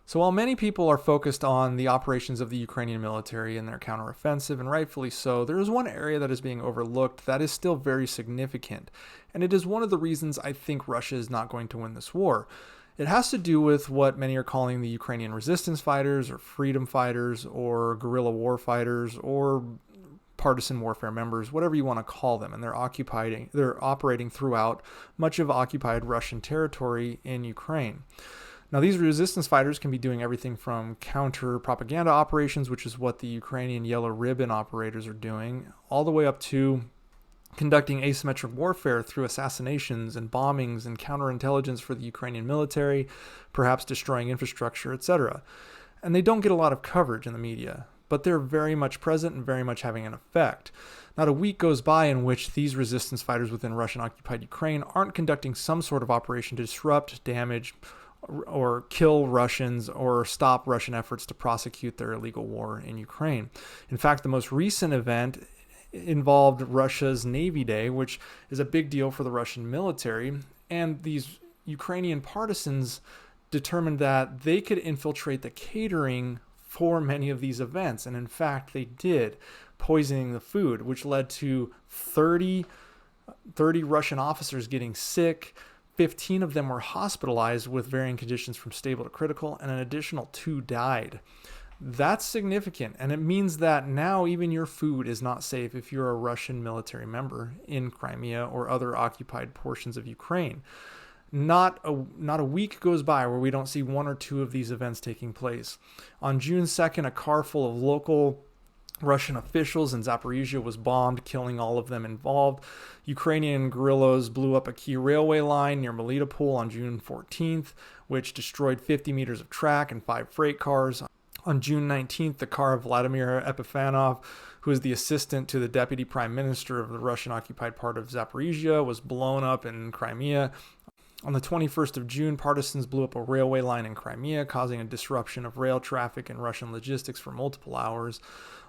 So while many people are focused on the operations of the Ukrainian military and their counteroffensive, and rightfully so, there is one area that is being overlooked that is still very significant. And it is one of the reasons I think Russia is not going to win this war. It has to do with what many are calling the Ukrainian resistance fighters, or freedom fighters, or guerrilla war fighters, or partisan warfare members, whatever you want to call them. And they're operating throughout much of occupied Russian territory in Ukraine. Now, these resistance fighters can be doing everything from counter propaganda operations, which is what the Ukrainian Yellow Ribbon operators are doing, all the way up to conducting asymmetric warfare through assassinations and bombings and counterintelligence for the Ukrainian military, perhaps destroying infrastructure, etc. And they don't get a lot of coverage in the media, but they're very much present and very much having an effect. Not a week goes by in which these resistance fighters within Russian-occupied Ukraine aren't conducting some sort of operation to disrupt, damage, or kill Russians or stop Russian efforts to prosecute their illegal war in Ukraine. In fact, the most recent event involved Russia's Navy Day, which is a big deal for the Russian military, and these Ukrainian partisans determined that they could infiltrate the catering for many of these events, and in fact they did, poisoning the food, which led to 30 Russian officers getting sick. 15 of them were hospitalized with varying conditions from stable to critical, and an additional 2 died. That's significant, and it means that now even your food is not safe if you're a Russian military member in Crimea or other occupied portions of Ukraine. Not a week goes by where we don't see 1 or 2 of these events taking place. On June 2nd, a car full of local Russian officials in Zaporizhia was bombed, killing all of them involved. Ukrainian guerrillas blew up a key railway line near Melitopol on June 14th, which destroyed 50 meters of track and 5 freight cars. On June 19th, the car of Vladimir Epifanov, who is the assistant to the deputy prime minister of the Russian-occupied part of Zaporizhia, was blown up in Crimea. On the 21st of June, partisans blew up a railway line in Crimea, causing a disruption of rail traffic and Russian logistics for multiple hours.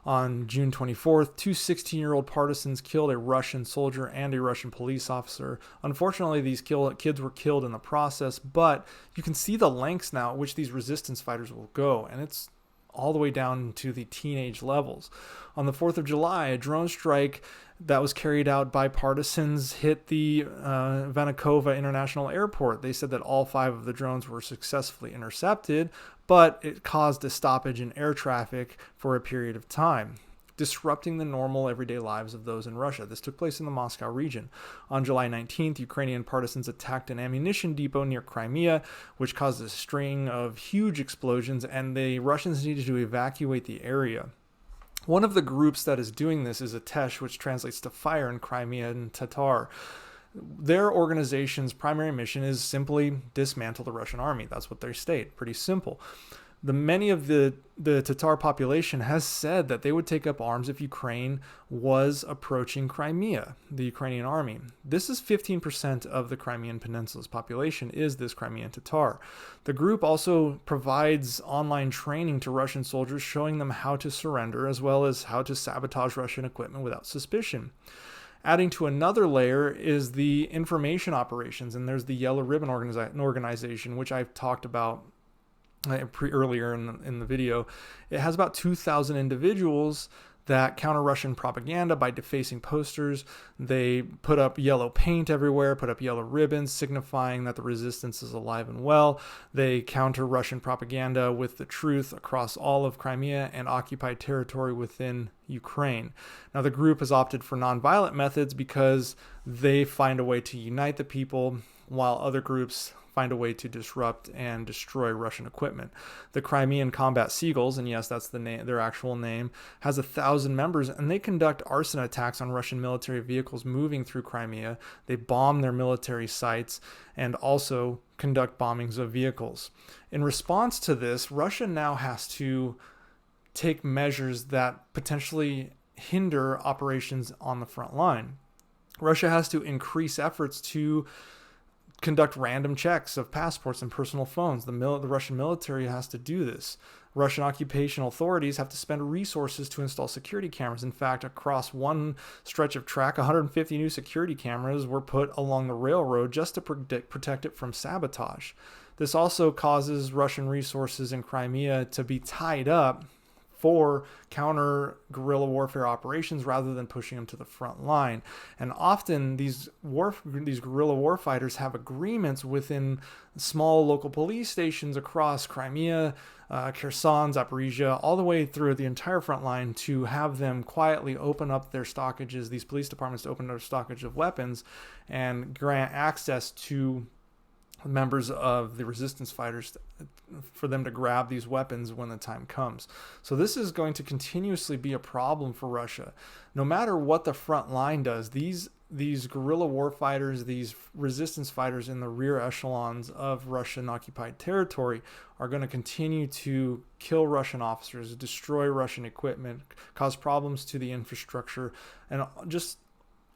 On June 24th, 2 16-year-old partisans killed a Russian soldier and a Russian police officer. Unfortunately, these kids were killed in the process, but you can see the lengths now at which these resistance fighters will go, and it's all the way down to the teenage levels. On the 4th of July, a drone strike that was carried out by partisans hit the Vanikova International Airport. They said that all 5 of the drones were successfully intercepted, but it caused a stoppage in air traffic for a period of time, disrupting the normal everyday lives of those in Russia. This took place in the Moscow region. On July 19th, Ukrainian partisans attacked an ammunition depot near Crimea, which caused a string of huge explosions, and the Russians needed to evacuate the area. One of the groups that is doing this is Atesh, which translates to fire in Crimean Tatar. Their organization's primary mission is simply dismantle the Russian army. That's what they state. Pretty simple. Many of the Tatar population has said that they would take up arms if Ukraine was approaching Crimea, the Ukrainian army. This is 15% of the Crimean Peninsula's population is this Crimean Tatar. The group also provides online training to Russian soldiers, showing them how to surrender as well as how to sabotage Russian equipment without suspicion. Adding to another layer is the information operations, and there's the Yellow Ribbon organization, which I've talked about earlier in the video. It has about 2,000 individuals that counter Russian propaganda by defacing posters. They put up yellow paint everywhere, put up yellow ribbons signifying that the resistance is alive and well. They counter Russian propaganda with the truth across all of Crimea and occupied territory within Ukraine. Now, the group has opted for nonviolent methods because they find a way to unite the people, while other groups find a way to disrupt and destroy Russian equipment. The Crimean Combat Seagulls, and yes, that's their actual name, has 1,000 members, and they conduct arson attacks on Russian military vehicles moving through Crimea. They bomb their military sites and also conduct bombings of vehicles. In response to this, Russia now has to take measures that potentially hinder operations on the front line. Russia has to increase efforts to conduct random checks of passports and personal phones. The Russian military has to do this. Russian occupational authorities have to spend resources to install security cameras. In fact, across one stretch of track, 150 new security cameras were put along the railroad just to protect it from sabotage. This also causes Russian resources in Crimea to be tied up for counter guerrilla warfare operations rather than pushing them to the front line. And often these guerrilla warfighters have agreements within small local police stations across Crimea, Kherson, Zaporizhia, all the way through the entire front line to have them quietly open up their stockages, these police departments to open their stockage of weapons and grant access to members of the resistance fighters for them to grab these weapons when the time comes. So this is going to continuously be a problem for Russia. No matter what the front line does, these guerrilla war fighters, these resistance fighters in the rear echelons of Russian occupied territory are going to continue to kill Russian officers, destroy Russian equipment, cause problems to the infrastructure, and just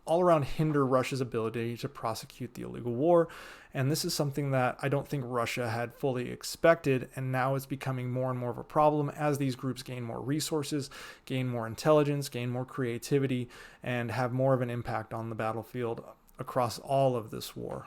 all around hinder Russia's ability to prosecute the illegal war. And this is something that I don't think Russia had fully expected, and now it's becoming more and more of a problem as these groups gain more resources, gain more intelligence, gain more creativity, and have more of an impact on the battlefield across all of this war.